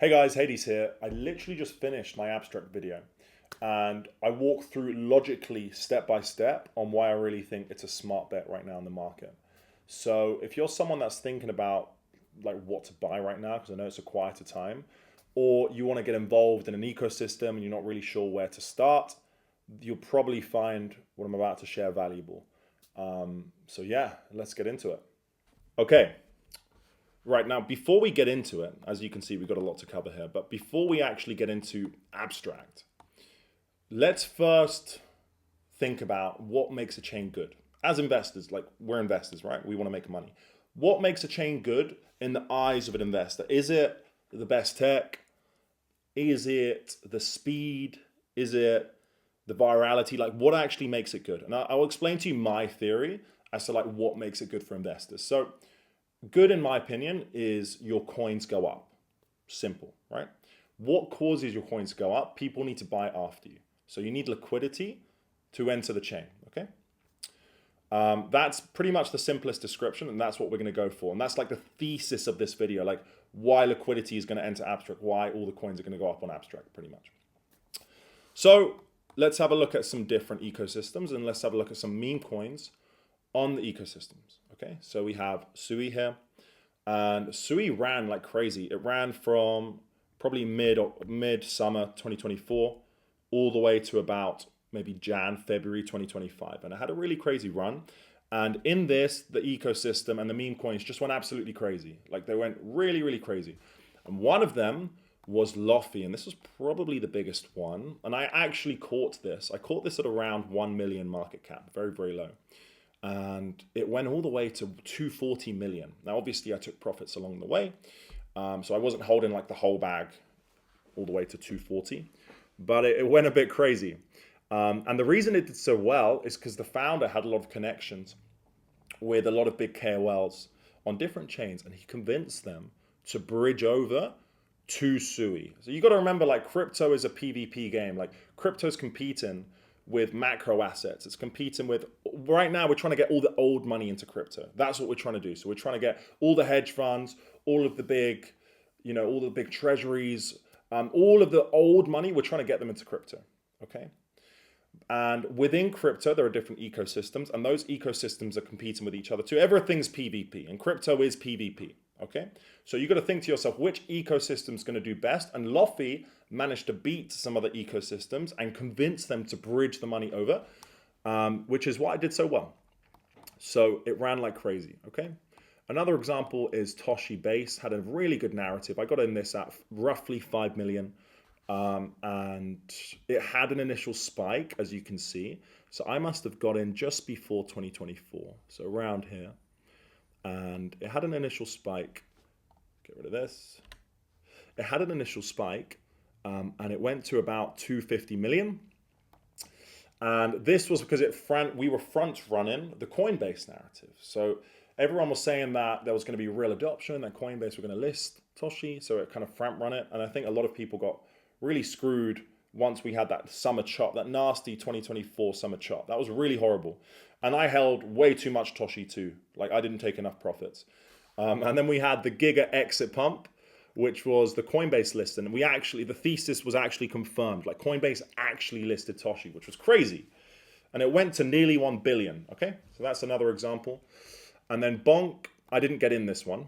Hey guys, Hades here. I literally just finished my abstract video and I walked through logically step by step on why I really think it's a smart bet right now in the market. So if you're someone that's thinking about like what to buy right now, because I know it's a quieter time, or you want to get involved in an ecosystem and you're not really sure where to start, you'll probably find what I'm about to share valuable. So yeah, let's get into it. Okay, right now, before we get into it, as you can see, we've got a lot to cover here. But before we actually get into abstract, let's first think about what makes a chain good. As investors, like we're investors, right? We want to make money. What makes a chain good in the eyes of an investor? Is it the best tech? Is it the speed? Is it the virality? Like what actually makes it good? And I'll explain to you my theory as to like what makes it good for investors. So good, in my opinion, is your coins go up. Simple, right? What causes your coins to go up? People need to buy after you. So you need liquidity to enter the chain, okay? That's pretty much the simplest description, and that's what we're going to go for. And that's like the thesis of this video, like why liquidity is going to enter abstract, why all the coins are going to go up on abstract, pretty much. So let's have a look at some different ecosystems, and let's have a look at some meme coins on the ecosystems. Okay, so we have Sui here, and Sui ran like crazy. It ran from probably mid-summer 2024 all the way to about maybe February 2025, and it had a really crazy run. And in this, the ecosystem and the meme coins just went absolutely crazy. Like they went really, really crazy. And one of them was Lofty, and this was probably the biggest one. And I actually caught this. I caught this at around 1 million market cap, very, very low. And it went all the way to 240 million. Now, obviously, I took profits along the way. So I wasn't holding like the whole bag all the way to 240, but it went a bit crazy. And the reason it did so well is because the founder had a lot of connections with a lot of big KOLs on different chains, and he convinced them to bridge over to Sui. So you got to remember, like crypto is a PvP game. Like crypto's competing with macro assets. It's competing with, right now we're trying to get all the old money into crypto. That's what we're trying to do. So we're trying to get all the hedge funds, all of the big, all the big treasuries, all of the old money, we're trying to get them into crypto, okay? And within crypto, there are different ecosystems, and those ecosystems are competing with each other too. Everything's PvP, and crypto is PvP, okay? So you got to think to yourself, which ecosystem is going to do best? And Lofty managed to beat some other ecosystems and convince them to bridge the money over, which is why I did so well. So it ran like crazy, okay? Another example is Toshi Base, had a really good narrative. I got in this at roughly 5 million. And it had an initial spike, as you can see. So I must have got in just before 2024, so around here. And it had an initial spike. Get rid of this. It had an initial spike, and it went to about 250 million. And this was because we were front running the Coinbase narrative. So everyone was saying that there was going to be real adoption, that Coinbase were going to list Toshi, so it kind of front run it. And I think a lot of people got really screwed once we had that summer chop, that nasty 2024 summer chop. That was really horrible. And I held way too much Toshi too. Like I didn't take enough profits. And then we had the Giga exit pump, which was the Coinbase listing. And the thesis was actually confirmed. Like Coinbase actually listed Toshi, which was crazy. And it went to nearly 1 billion, okay? So that's another example. And then Bonk, I didn't get in this one,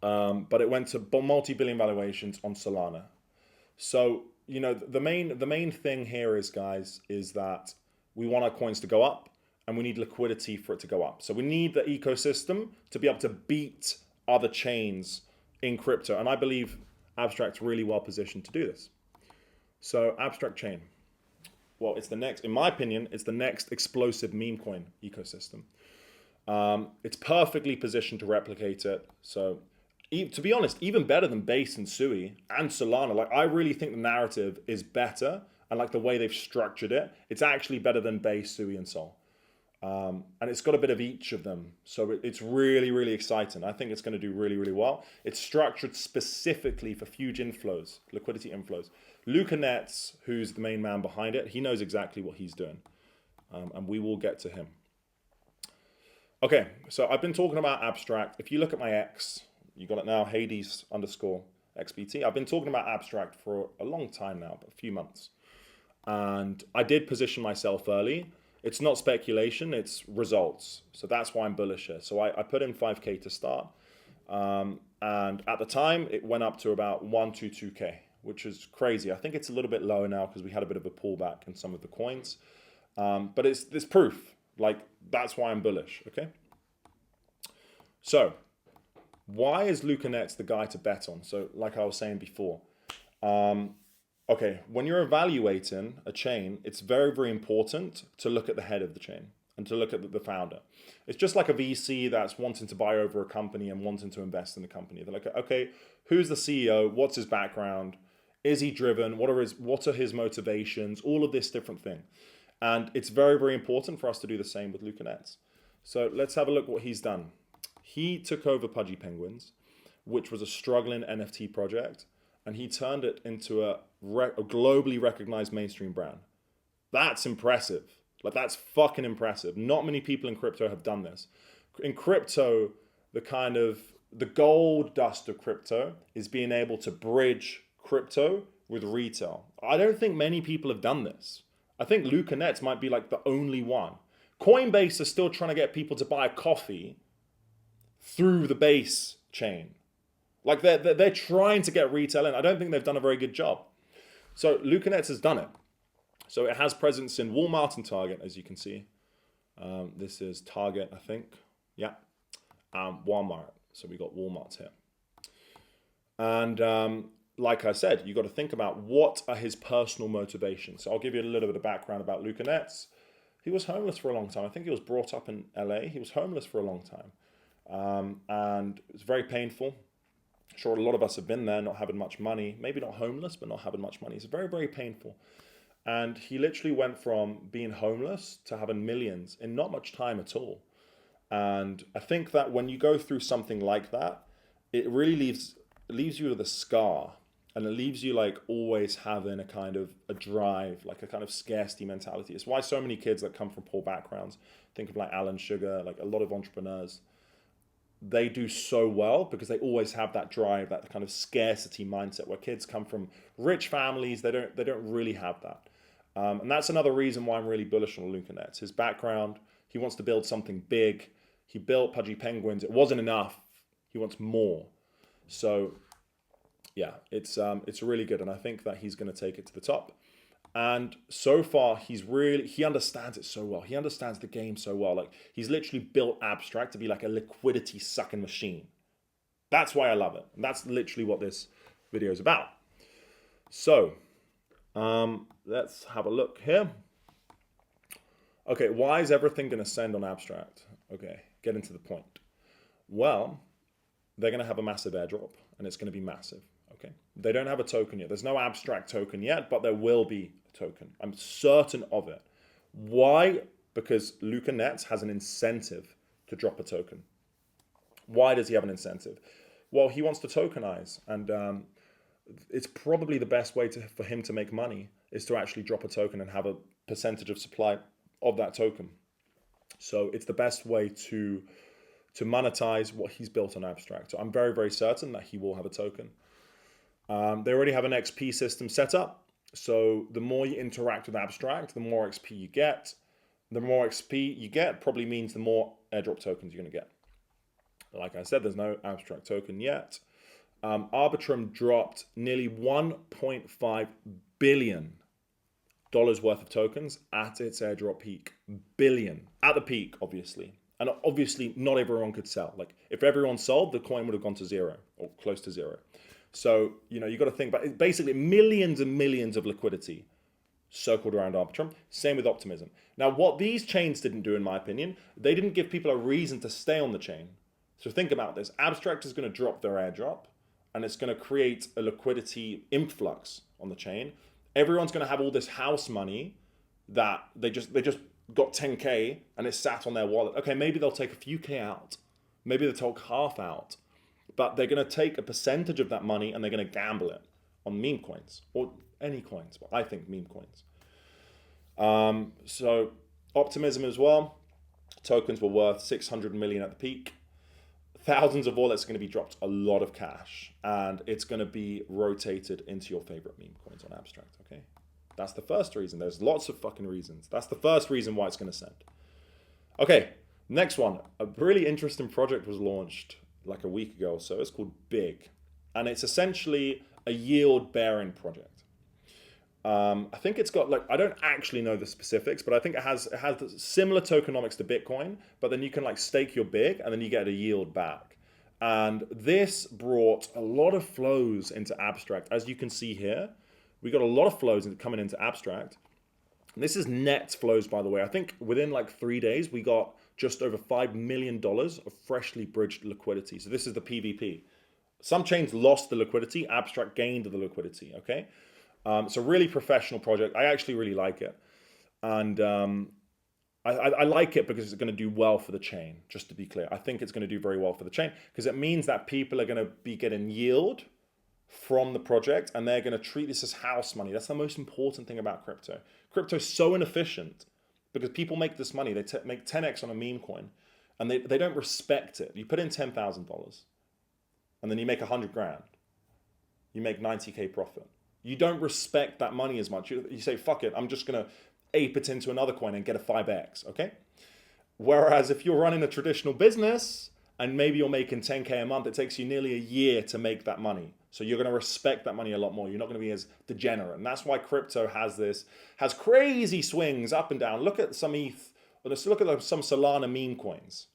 but it went to multi-billion valuations on Solana. So, the main thing here is, guys, is that we want our coins to go up and we need liquidity for it to go up. So we need the ecosystem to be able to beat other chains in crypto. And I believe Abstract's really well positioned to do this. So Abstract chain. Well, in my opinion, it's the next explosive meme coin ecosystem. It's perfectly positioned to replicate it. So to be honest, even better than Base and Sui and Solana. Like I really think the narrative is better, and like the way they've structured it, it's actually better than Base, Sui, and Sol. And it's got a bit of each of them. So it's really, really exciting. I think it's going to do really, really well. It's structured specifically for huge inflows, liquidity inflows. Luca Netz, who's the main man behind it, he knows exactly what he's doing. And we will get to him. Okay, so I've been talking about Abstract. If you look at my X, you got it now, Hades_. XBT. I've been talking about abstract for a long time now, a few months. And I did position myself early. It's not speculation, it's results. So that's why I'm bullish here. So I put in 5K to start. And at the time, it went up to about 122K, which is crazy. I think it's a little bit lower now because we had a bit of a pullback in some of the coins. But it's proof. Like, that's why I'm bullish, okay? So, why is Luca Netz the guy to bet on? So, like I was saying before, okay, when you're evaluating a chain, it's very, very important to look at the head of the chain and to look at the founder. It's just like a VC that's wanting to buy over a company and wanting to invest in the company. They're like, okay, who's the CEO? What's his background? Is he driven? What are his motivations? All of this different thing. And it's very, very important for us to do the same with Luca Netz. So let's have a look what he's done. He took over Pudgy Penguins, which was a struggling NFT project, and he turned it into a globally recognized mainstream brand. That's impressive. Like, that's fucking impressive. Not many people in crypto have done this. In crypto, the gold dust of crypto is being able to bridge crypto with retail. I don't think many people have done this. I think Luca Netz might be like the only one. Coinbase is still trying to get people to buy a coffee through the base chain. Like, they're trying to get retail in. I don't think they've done a very good job. So Luca Netz has done it. So it has presence in Walmart and Target, as you can see. This is Target, I think. Yeah. Walmart. So we got Walmart here. And like I said, you got to think about what are his personal motivations. So I'll give you a little bit of background about Luca Netz. He was homeless for a long time. I think he was brought up in LA. He was homeless for a long time. And it was very painful. Sure, a lot of us have been there, not having much money. Maybe not homeless, but not having much money. It's very, very painful. And he literally went from being homeless to having millions in not much time at all. And I think that when you go through something like that, it really leaves you with a scar. And it leaves you like always having a kind of a drive, like a kind of scarcity mentality. It's why so many kids that come from poor backgrounds, think of like Alan Sugar, like a lot of entrepreneurs, they do so well because they always have that drive, that kind of scarcity mindset. Where kids come from rich families, they don't really have that. And that's another reason why I'm really bullish on Luca Netz. His background, he wants to build something big. He built Pudgy Penguins. It wasn't enough. He wants more. So yeah, it's really good. And I think that he's going to take it to the top. And so far, he understands it so well. He understands the game so well. Like, he's literally built abstract to be like a liquidity sucking machine. That's why I love it. And that's literally what this video is about. So, let's have a look here. Okay, why is everything going to send on abstract? Okay, getting to the point. Well, they're going to have a massive airdrop, and it's going to be massive. Okay, they don't have a token yet. There's no abstract token yet, but there will be a token. I'm certain of it. Why? Because Luca Netz has an incentive to drop a token. Why does he have an incentive? Well, he wants to tokenize, and it's probably the best way for him to make money is to actually drop a token and have a percentage of supply of that token. So it's the best way to monetize what he's built on abstract. So I'm very, very certain that he will have a token. They already have an XP system set up. So the more you interact with abstract, the more XP you get. The more XP you get probably means the more airdrop tokens you're going to get. Like I said, there's no abstract token yet. Arbitrum dropped nearly $1.5 billion worth of tokens at its airdrop peak. Billion. At the peak, obviously. And obviously, not everyone could sell. Like, if everyone sold, the coin would have gone to zero or close to zero. So, you got to think about it. Basically, millions and millions of liquidity circled around Arbitrum. Same with Optimism. Now, what these chains didn't do, in my opinion, they didn't give people a reason to stay on the chain. So think about this. Abstract is going to drop their airdrop, and it's going to create a liquidity influx on the chain. Everyone's going to have all this house money that they just got 10K and it's sat on their wallet. Okay, maybe they'll take a few K out. Maybe they'll take half out. But they're going to take a percentage of that money and they're going to gamble it on meme coins or any coins. But I think meme coins. So Optimism as well. Tokens were worth 600 million at the peak. thousands of wallets are going to be dropped a lot of cash, and it's going to be rotated into your favorite meme coins on Abstract, okay? That's the first reason. There's lots of fucking reasons. That's the first reason why it's going to send. Okay, next one. A really interesting project was launched like a week ago or so. It's called Big, and it's essentially a yield bearing project. I think it's got like, I don't actually know the specifics, but I think it has similar tokenomics to Bitcoin, but then you can like stake your Big and then you get a yield back. And this brought a lot of flows into Abstract. As you can see here, we got a lot of flows coming into Abstract. And this is net flows, by the way. I think within like 3 days, we got just over $5 million of freshly bridged liquidity. So this is the PVP. Some chains lost the liquidity, Abstract gained the liquidity, okay? It's a really professional project. I actually really like it. And I like it because it's going to do well for the chain, just to be clear. I think it's going to do very well for the chain because it means that people are going to be getting yield from the project and they're going to treat this as house money. That's the most important thing about crypto. Crypto is so inefficient because people make this money. They make 10x on a meme coin and they don't respect it. You put in $10,000 and then you make 100 grand. You make 90K profit. You don't respect that money as much. You say, fuck it, I'm just going to ape it into another coin and get a 5x, okay? Whereas if you're running a traditional business and maybe you're making 10K a month, it takes you nearly a year to make that money. So you're going to respect that money a lot more. You're not going to be as degenerate. And that's why crypto has crazy swings up and down. Look at some ETH, or let's look at some Solana meme coins.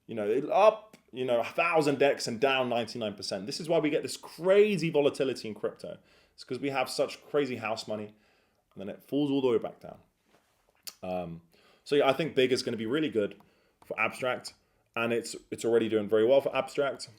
You know, up, 1,000x and down 99%. This is why we get this crazy volatility in crypto. It's because we have such crazy house money, and then it falls all the way back down. So yeah, I think Big is going to be really good for Abstract, and it's already doing very well for Abstract.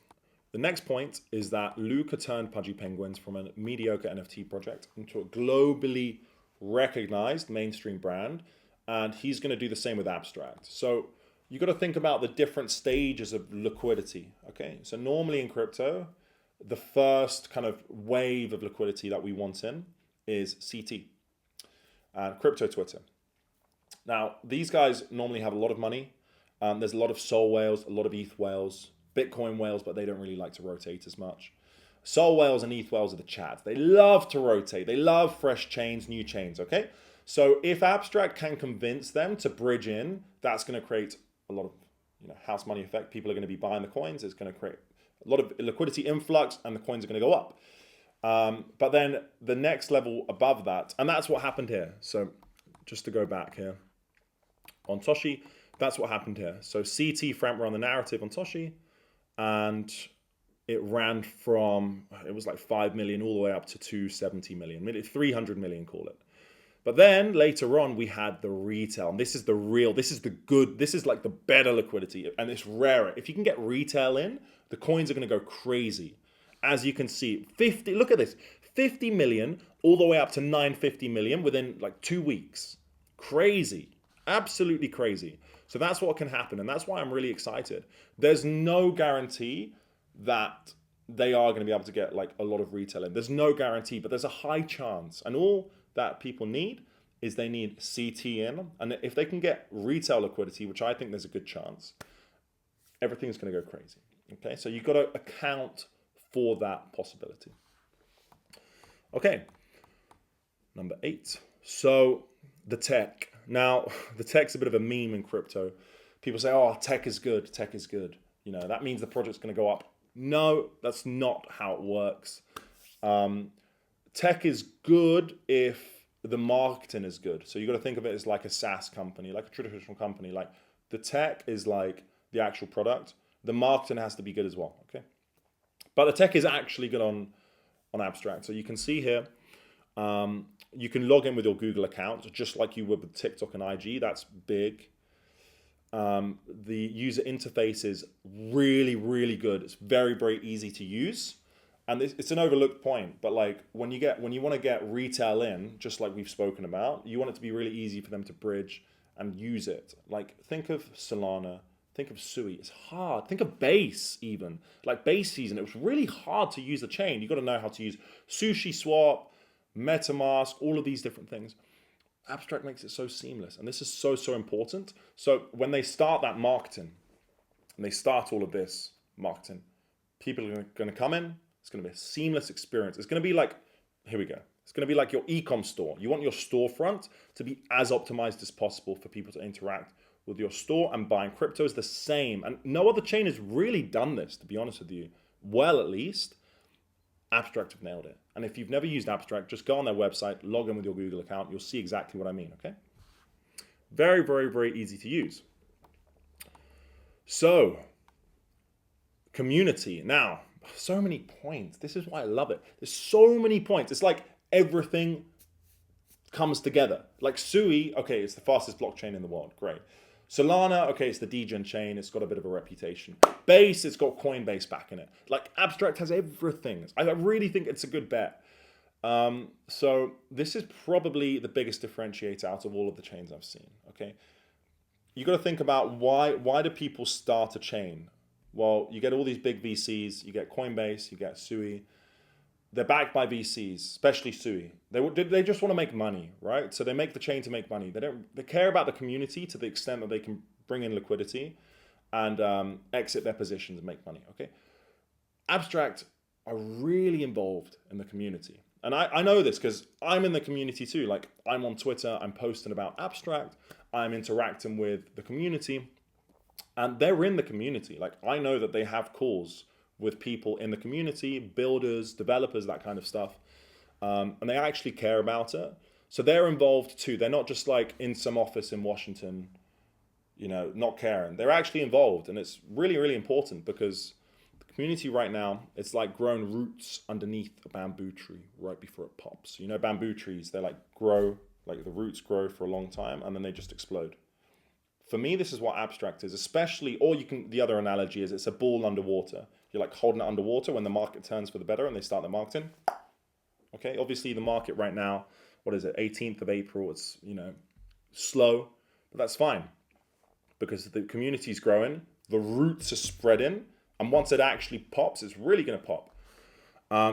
The next point is that Luca turned Pudgy Penguins from a mediocre NFT project into a globally recognized mainstream brand, and he's going to do the same with Abstract. So you got to think about the different stages of liquidity. Okay, so normally in crypto, the first kind of wave of liquidity that we want in is CT and crypto Twitter. Now, these guys normally have a lot of money. There's a lot of Sol whales, a lot of ETH whales, Bitcoin whales, but they don't really like to rotate as much. Sol whales and ETH whales are the chads. They love to rotate. They love fresh chains, new chains, okay? So if Abstract can convince them to bridge in, that's going to create a lot of house money effect. People are going to be buying the coins. It's going to create a lot of liquidity influx and the coins are going to go up. But then the next level above that, and that's what happened here. So just to go back here on Toshi, that's what happened here. So CT front ran the narrative on Toshi and it ran from, it was like 5 million all the way up to 270 million, 300 million, call it. But then later on, we had the retail. And this is the real, this is the good, this is like the better liquidity. And it's rarer. If you can get retail in, the coins are going to go crazy. As you can see, look at this, 50 million all the way up to 950 million within like 2 weeks. Crazy. Absolutely crazy. So that's what can happen. And that's why I'm really excited. There's no guarantee that they are going to be able to get like a lot of retail in. There's no guarantee, but there's a high chance. And all that people need is they need CT in. And if they can get retail liquidity, which I think there's a good chance, everything's going to go crazy. Okay, so you've got to account for that possibility. Okay, number 8. So the tech. Now, the tech's a bit of a meme in crypto. People say, oh, tech is good, tech is good. That means the project's going to go up. No, that's not how it works. Tech is good if the marketing is good. So you got to think of it as like a SaaS company, like a traditional company. Like the tech is like the actual product. The marketing has to be good as well, okay? But the tech is actually good on Abstract. So you can see here, you can log in with your Google account, just like you would with TikTok and IG. That's big. The user interface is really, really good. It's very, very easy to use. And it's an overlooked point, but like when you want to get retail in, just like we've spoken about, you want it to be really easy for them to bridge and use it. Like think of Solana, think of Sui. It's hard. Think of Base even. Like Base season, it was really hard to use the chain. You got to know how to use Sushi Swap, MetaMask, all of these different things. Abstract makes it so seamless, and this is so important. So when they start that marketing, and they start all of this, marketing. People are going to come in. It's going to be a seamless experience. It's going to be like, here we go. It's going to be like your e-com store. You want your storefront to be as optimized as possible for people to interact with your store, and buying crypto is the same. And no other chain has really done this, to be honest with you. Well, at least Abstract have nailed it. And if you've never used Abstract, just go on their website, log in with your Google account. You'll see exactly what I mean, okay? Very, very, very easy to use. So, community. Now, so many points. This is why I love it. There's so many points. It's like everything comes together. Like Sui, okay, it's the fastest blockchain in the world. Great. Solana, okay, it's the degen chain. It's got a bit of a reputation. Base, it's got Coinbase back in it. Like Abstract has everything. I really think it's a good bet. So this is probably the biggest differentiator out of all of the chains I've seen. Okay, you got to think about why do people start a chain? Well, you get all these big VCs. You get Coinbase. You get Sui. They're backed by VCs, especially Sui. They just want to make money, right? So they make the chain to make money. They care about the community to the extent that they can bring in liquidity and exit their positions and make money. Okay, Abstract are really involved in the community, and I know this because I'm in the community too. Like I'm on Twitter, I'm posting about Abstract, I'm interacting with the community, and they're in the community. Like I know that they have calls with people in the community, builders, developers, that kind of stuff. And they actually care about it. So they're involved too. They're not just like in some office in Washington, you know, not caring. They're actually involved. And it's really, really important because the community right now, it's like growing roots underneath a bamboo tree right before it pops. You know, bamboo trees, they like grow, like the roots grow for a long time and then they just explode. For me, this is what Abstract is, especially, or the other analogy is it's a ball underwater. You're like holding it underwater when the market turns for the better and they start the marketing. Okay, obviously the market right now, what is it, 18th of April, it's, you know, slow, but that's fine because the community is growing, the roots are spreading, and once it actually pops, it's really going to pop.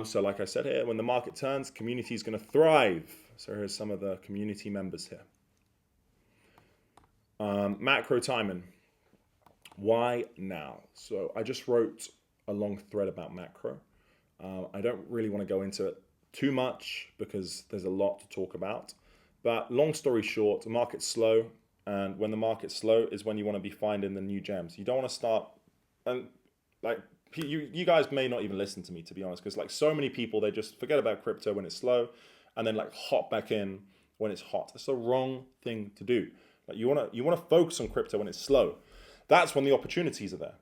So like I said here, when the market turns, community is going to thrive. So here's some of the community members here. Macro timing. Why now? So I just wrote a long thread about macro. I don't really want to go into it too much because there's a lot to talk about. But long story short, the market's slow. And when the market's slow is when you want to be finding the new gems. You don't want to start, and like you guys may not even listen to me, to be honest, because like so many people, they just forget about crypto when it's slow and then like hop back in when it's hot. That's the wrong thing to do. Like you want to focus on crypto when it's slow. That's when the opportunities are there.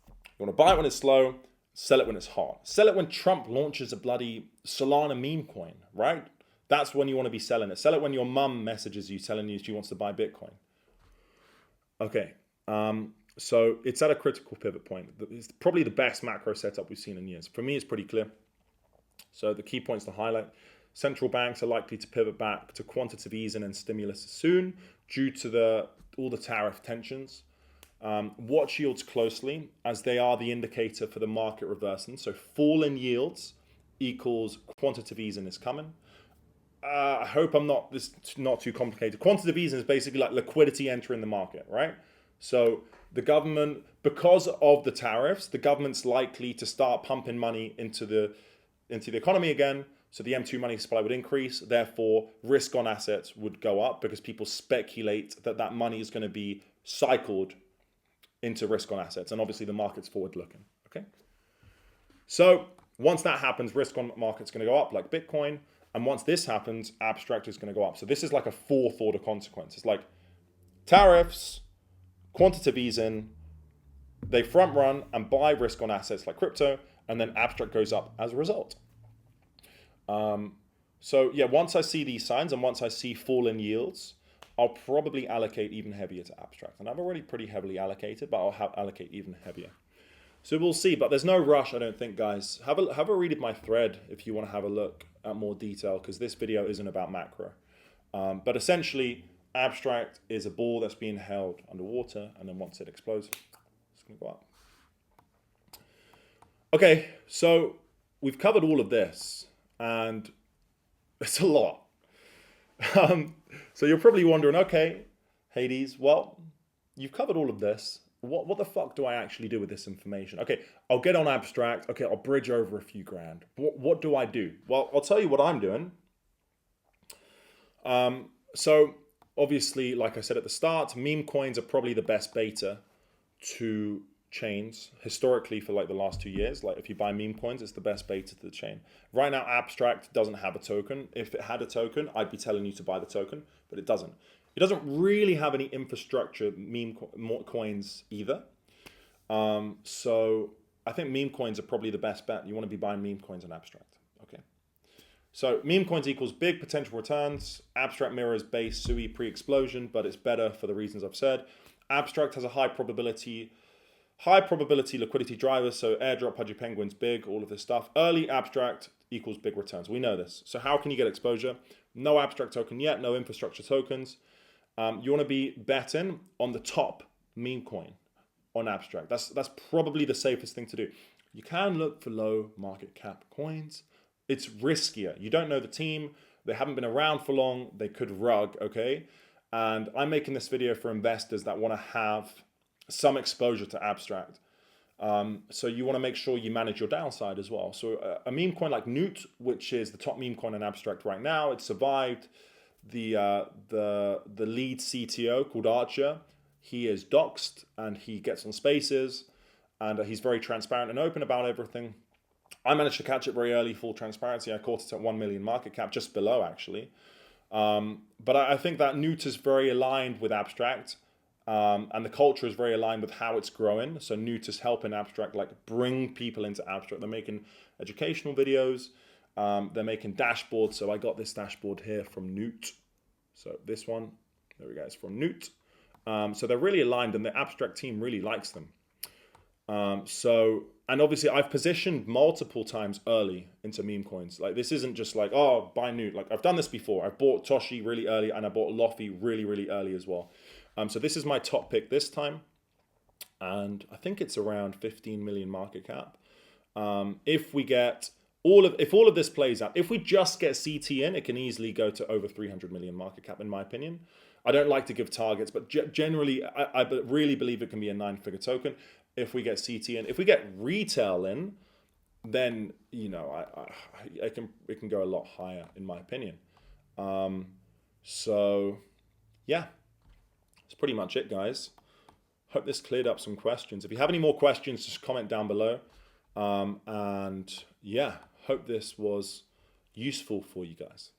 You want to buy it when it's slow, sell it when it's hot. Sell it when Trump launches a bloody Solana meme coin, right? That's when you want to be selling it. Sell it when your mum messages you telling you she wants to buy Bitcoin. Okay, so it's at a critical pivot point. It's probably the best macro setup we've seen in years. For me, it's pretty clear. So the key points to highlight. Central banks are likely to pivot back to quantitative easing and stimulus soon due to all the tariff tensions. Watch yields closely as they are the indicator for the market reversing. So fall in yields equals quantitative easing is coming. I hope this not too complicated. Quantitative easing is basically like liquidity entering the market, right? So the government, because of the tariffs, the government's likely to start pumping money into the economy again. So the M2 money supply would increase. Therefore, risk on assets would go up because people speculate that money is going to be cycled into risk on assets. And obviously the market's forward looking. Okay. So once that happens, risk on market's going to go up like Bitcoin. And once this happens, Abstract is going to go up. So this is like a fourth order consequence. It's like tariffs, quantitative easing, they front run and buy risk on assets like crypto, and then Abstract goes up as a result. So yeah, once I see these signs and once I see fall in yields, I'll probably allocate even heavier to Abstract. And I've already pretty heavily allocated, but I'll allocate even heavier. So we'll see, but there's no rush, I don't think, guys. Have a read of my thread if you want to have a look at more detail, because this video isn't about macro. But essentially, Abstract is a ball that's being held underwater, and then once it explodes, it's going to go up. Okay, so we've covered all of this, and it's a lot. So you're probably wondering, okay, Hades, well, you've covered all of this. what the fuck do I actually do with this information? Okay, I'll get on abstract. Okay, I'll bridge over a few grand. What do I do? Well, I'll tell you what I'm doing. So obviously, like I said at the start, meme coins are probably the best beta to chains historically for like the last 2 years. Like if you buy meme coins, it's the best beta to the chain. Right now, abstract doesn't have a token. If it had a token, I'd be telling you to buy the token, but it doesn't. It doesn't really have any infrastructure meme coins either. So I think meme coins are probably the best bet. You want to be buying meme coins on abstract. Okay. So meme coins equals big potential returns. Abstract mirrors base SUI pre-explosion, but it's better for the reasons I've said. Abstract has a high probability liquidity driver, so airdrop, pudgy penguins, big, all of this stuff. Early abstract equals big returns. We know this. So how can you get exposure? No abstract token yet, no infrastructure tokens. You want to be betting on the top meme coin on abstract. That's probably the safest thing to do. You can look for low market cap coins. It's riskier. You don't know the team. They haven't been around for long. They could rug, okay? And I'm making this video for investors that want to have some exposure to abstract. So you want to make sure you manage your downside as well. So a meme coin like NOOT, which is the top meme coin in abstract right now, it survived the lead CTO called Archer. He is doxxed and he gets on spaces and he's very transparent and open about everything. I managed to catch it very early, full transparency. I caught it at 1 million market cap, just below actually. But I think that NOOT is very aligned with abstract. And the culture is very aligned with how it's growing. So NOOT is helping abstract like bring people into abstract. They're making educational videos. They're making dashboards. So I got this dashboard here from NOOT. So this one, there we go, it's from NOOT. So they're really aligned and the abstract team really likes them. And obviously I've positioned multiple times early into meme coins. Like this isn't just like, oh, buy NOOT. Like I've done this before. I've bought Toshi really early and I bought Lofi really, really early as well. So this is my top pick this time. And I think it's around 15 million market cap. If all of this plays out, if we just get CT in, it can easily go to over 300 million market cap, in my opinion. I don't like to give targets, but generally, I really believe it can be a 9-figure token if we get CT in. If we get retail in, then you know it can go a lot higher, in my opinion. So yeah, that's pretty much it, guys. Hope this cleared up some questions. If you have any more questions, just comment down below. And yeah, hope this was useful for you guys.